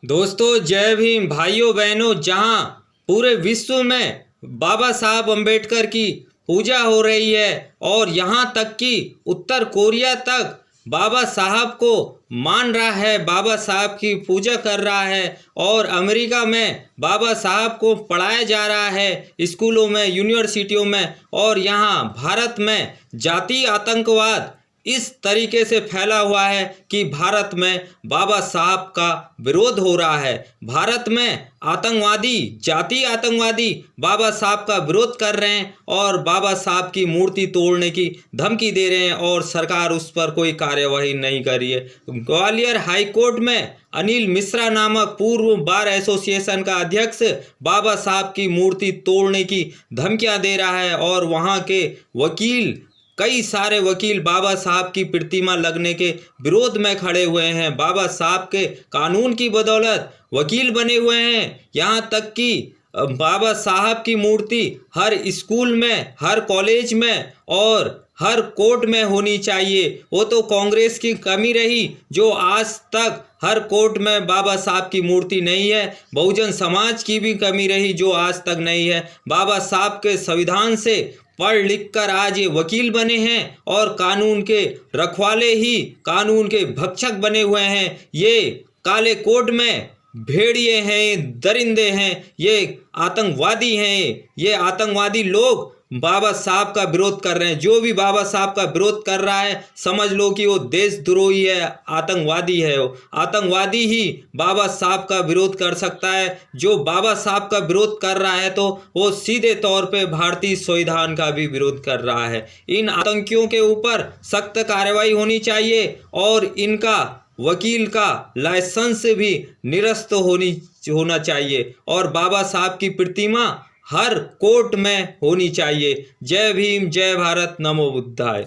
दोस्तों जय भीम भाइयों बहनों। जहां पूरे विश्व में बाबा साहब अम्बेडकर की पूजा हो रही है और यहां तक कि उत्तर कोरिया तक बाबा साहब को मान रहा है, बाबा साहब की पूजा कर रहा है और अमेरिका में बाबा साहब को पढ़ाया जा रहा है स्कूलों में, यूनिवर्सिटियों में। और यहां भारत में जातीय आतंकवाद इस तरीके से फैला हुआ है कि भारत में बाबा साहब का विरोध हो रहा है। भारत में आतंकवादी, जातीय आतंकवादी बाबा साहब का विरोध कर रहे हैं और बाबा साहब की मूर्ति तोड़ने की धमकी दे रहे हैं और सरकार उस पर कोई कार्यवाही नहीं कर रही है। ग्वालियर हाई कोर्ट में अनिल मिश्रा नामक पूर्व बार एसोसिएशन का अध्यक्ष बाबा साहब की मूर्ति तोड़ने की धमकियां दे रहा है और वहां के वकील, कई सारे वकील बाबा साहब की प्रतिमा लगने के विरोध में खड़े हुए हैं। बाबा साहब के कानून की बदौलत वकील बने हुए हैं। यहाँ तक कि बाबा साहब की मूर्ति हर स्कूल में, हर कॉलेज में और हर कोर्ट में होनी चाहिए। वो तो कांग्रेस की कमी रही जो आज तक हर कोर्ट में बाबा साहब की मूर्ति नहीं है। बहुजन समाज की भी कमी रही जो आज तक नहीं है। बाबा साहब के संविधान से पढ़ लिख कर आज ये वकील बने हैं और कानून के रखवाले ही कानून के भक्षक बने हुए हैं। ये काले कोट में भेड़िए हैं, दरिंदे हैं, ये आतंकवादी हैं। ये आतंकवादी लोग बाबा साहब का विरोध कर रहे हैं। जो भी बाबा साहब का विरोध कर रहा है समझ लो कि वो देशद्रोही है, आतंकवादी है। वो आतंकवादी ही बाबा साहब का विरोध कर सकता है। जो बाबा साहब का विरोध कर रहा है तो वो सीधे तौर पे भारतीय संविधान का भी विरोध कर रहा है। इन आतंकियों के ऊपर सख्त कार्रवाई होनी चाहिए और इनका वकील का लाइसेंस भी निरस्त होना चाहिए और बाबा साहब की प्रतिमा हर कोर्ट में होनी चाहिए। जय भीम, जय भारत, नमो बुद्धाय।